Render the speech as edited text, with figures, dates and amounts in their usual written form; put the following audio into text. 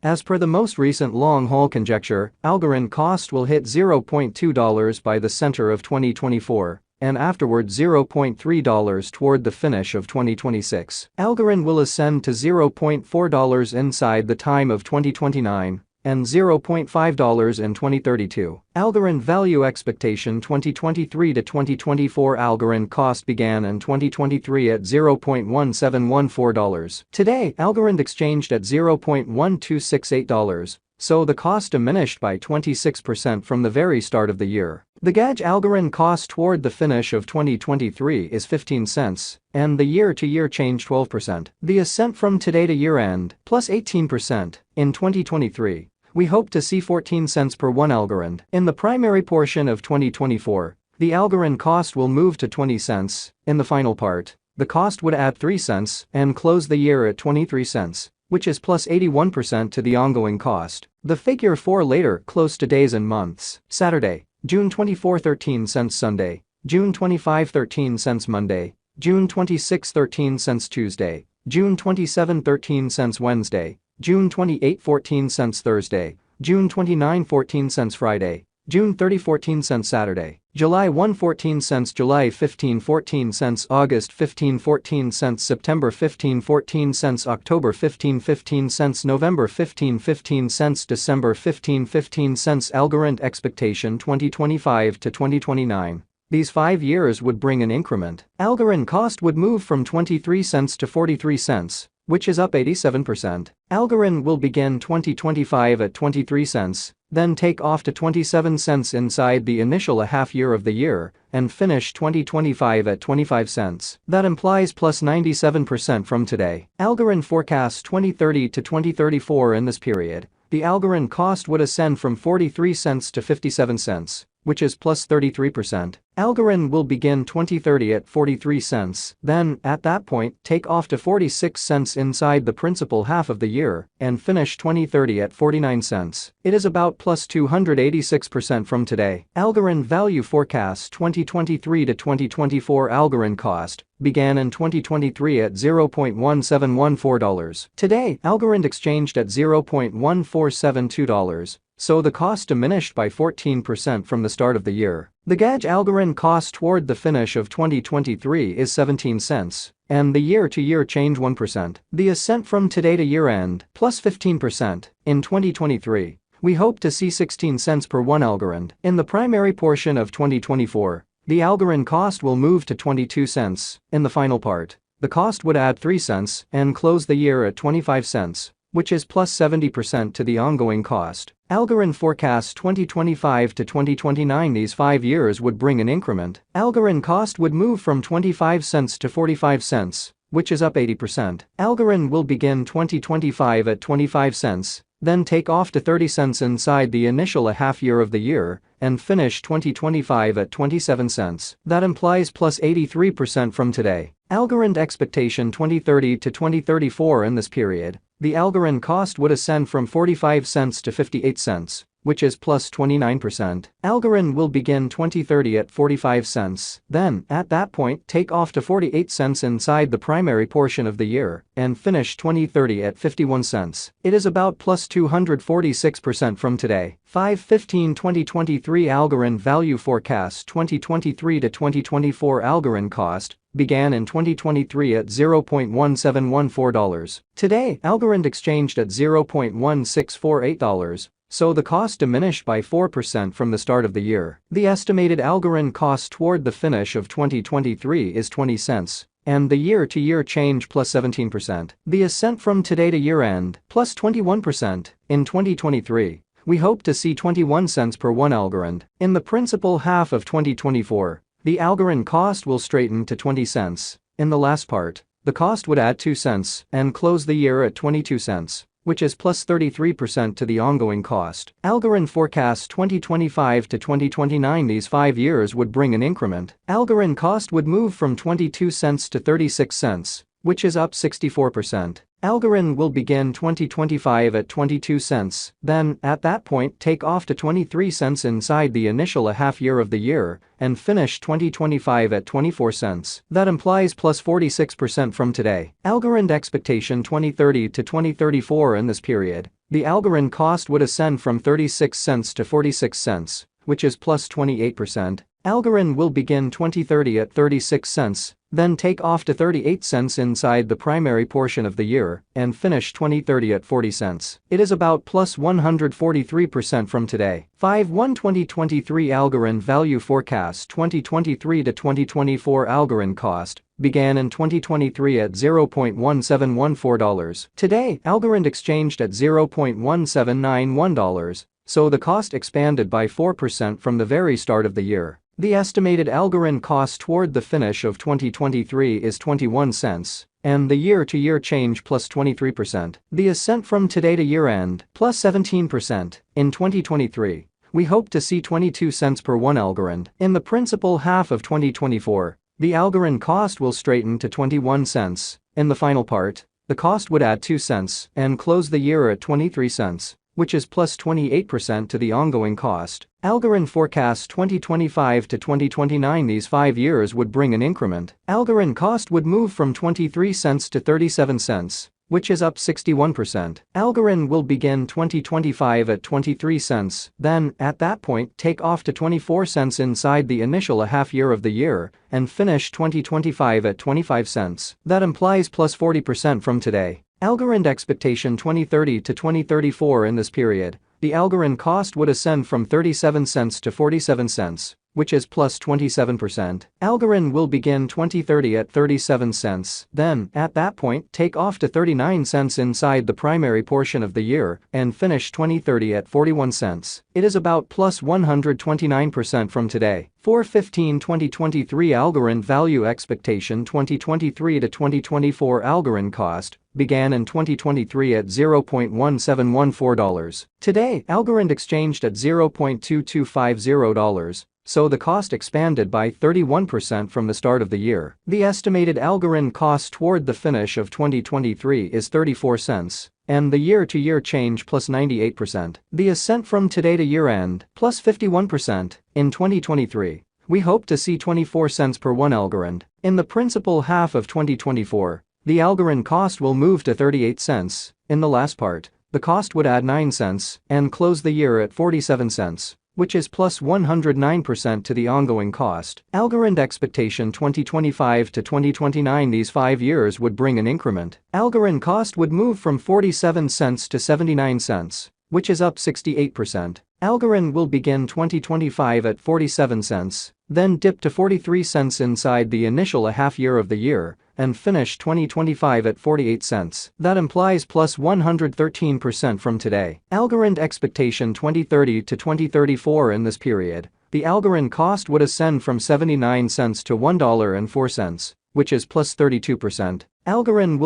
As per the most recent long-haul conjecture, Algorand cost will hit $0.2 by the center of 2024, and afterward $0.3 toward the finish of 2026. Algorand will ascend to $0.4 inside the time of 2029 and $0.5 in 2032. Algorand value expectation 2023 to 2024. Algorand cost began in 2023 at $0.1714. Today, Algorand exchanged at $0.1268, so the cost diminished by 26% from the very start of the year. The gauge Algorand cost toward the finish of 2023 is 15 cents, and the year-to-year change 12%. The ascent from today to year-end, plus 18%. In 2023, we hope to see 14 cents per 1 Algorand. In the primary portion of 2024, the Algorand cost will move to 20 cents. In the final part, the cost would add 3 cents and close the year at 23 cents, which is plus 81% to the ongoing cost. The figure for later, close to days and months. Saturday, June 24, 13 cents. Sunday, June 25, 13 cents. Monday, June 26, 13 cents. Tuesday, June 27, 13 cents. Wednesday, June 28, 14 cents. Thursday, June 29, 14 cents. Friday, June 30, 14 cents. Saturday, July 1, 14 cents. July 15, 14 cents. August 15, 14 cents. September 15, 14 cents. October 15, 15 cents. November 15, 15 cents. December 15, 15 cents. Algorand expectation 2025 to 2029. These 5 years would bring an increment. Algorand cost would move from 23 cents to 43 cents, which is up 87%. Algorand will begin 2025 at 23 cents, then take off to 27 cents inside the initial half year of the year, and finish 2025 at 25 cents. That implies plus 97% from today. Algorand forecasts 2030 to 2034. In this period, the Algorand cost would ascend from 43 cents to 57 cents, which is plus 33%. Algorand will begin 2030 at 43 cents, then, at that point, take off to 46 cents inside the principal half of the year, and finish 2030 at 49 cents. It is about plus 286% from today. Algorand value forecast 2023 to 2024. Algorand cost began in 2023 at $0.1714. Today, Algorand exchanged at $0.1472. So the cost diminished by 14% from the start of the year. The gauge Algorand cost toward the finish of 2023 is 17 cents, and the year-to-year change 1%. The ascent from today to year-end, plus 15%. In 2023, we hope to see 16 cents per 1 Algorand. In the primary portion of 2024, the Algorand cost will move to 22 cents. In the final part, the cost would add 3 cents and close the year at 25 cents, which is plus 70% to the ongoing cost. Algorand forecasts 2025 to 2029. These 5 years would bring an increment. Algorand cost would move from 25 cents to 45 cents, which is up 80%. Algorand will begin 2025 at 25 cents, then take off to 30 cents inside the initial half year of the year, and finish 2025 at 27 cents. That implies plus 83% from today. Algorand expectation 2030 to 2034. In this period, the Algorand cost would ascend from 45 cents to 58 cents, which is plus 29%. Algorand will begin 2030 at 45 cents, then, at that point, take off to 48 cents inside the primary portion of the year, and finish 2030 at 51 cents. It is about plus 246% from today. 5/15/2023 Algorand value forecast 2023 to 2024. Algorand cost began in 2023 at $0.1714. Today, Algorand exchanged at $0.1648. So the cost diminished by 4% from the start of the year. The estimated Algorand cost toward the finish of 2023 is 20 cents, and the year-to-year change plus 17%. The ascent from today to year-end, plus 21%. In 2023, we hope to see 21 cents per 1 Algorand. In the principal half of 2024, the Algorand cost will straighten to 20 cents. In the last part, the cost would add 2 cents and close the year at 22 cents, which is plus 33% to the ongoing cost. Algorand forecasts 2025 to 2029. These 5 years would bring an increment. Algorand cost would move from 22 cents to 36 cents, which is up 64%. Algorand will begin 2025 at 22 cents, then, at that point, take off to 23 cents inside the initial half year of the year, and finish 2025 at 24 cents. That implies plus 46% from today. Algorand expectation 2030 to 2034. In this period, the Algorand cost would ascend from 36 cents to 46 cents, which is plus 28%. Algorand will begin 2030 at 36 cents, then take off to 38 cents inside the primary portion of the year, and finish 2030 at 40 cents. It is about plus 143% from today. 5/1/2023 Algorand value forecast 2023 to 2024 Algorand cost began in 2023 at $0.1714. Today, Algorand exchanged at $0.1791, so the cost expanded by 4% from the very start of the year. The estimated Algorand cost toward the finish of 2023 is 21 cents, and the year-to-year change plus 23%. The ascent from today to year-end plus 17%. In 2023, we hope to see 22 cents per 1 Algorand. In the principal half of 2024, the Algorand cost will straighten to 21 cents. In the final part, the cost would add 2 cents and close the year at 23 cents, which is plus 28% to the ongoing cost. Algorand forecasts 2025 to 2029. These 5 years would bring an increment. Algorand cost would move from 23 cents to 37 cents, which is up 61%. Algorand will begin 2025 at 23 cents, then, at that point, take off to 24 cents inside the initial half year of the year, and finish 2025 at 25 cents. That implies plus 40% from today. Algorand expectation 2030 to 2034. In this period, the Algorand cost would ascend from 37 cents to 47 cents, which is plus 27%. Algorand will begin 2030 at 37 cents, then, at that point, take off to 39 cents inside the primary portion of the year, and finish 2030 at 41 cents. It is about plus 129% from today. 4/15/2023 Algorand value expectation 2023 to 2024 Algorand cost began in 2023 at $0.1714. Today, Algorand exchanged at $0.2250. So the cost expanded by 31% from the start of the year. The estimated Algorand cost toward the finish of 2023 is 34 cents, and the year-to-year change plus 98%. The ascent from today to year-end plus 51%. In 2023, we hope to see 24 cents per 1 Algorand. In the principal half of 2024, the Algorand cost will move to 38 cents. In the last part, the cost would add 9 cents and close the year at 47 cents. Which is plus 109% to the ongoing cost. Algorand expectation 2025 to 2029. These 5 years would bring an increment. Algorand cost would move from 47 cents to 79 cents, which is up 68%. Algorand will begin 2025 at 47 cents, then dip to 43 cents inside the initial half year of the year, and finish 2025 at 48 cents. That implies plus 113% from today. Algorand expectation 2030 to 2034. In this period, the Algorand cost would ascend from 79 cents to $1.04, which is plus 32%. Algorand will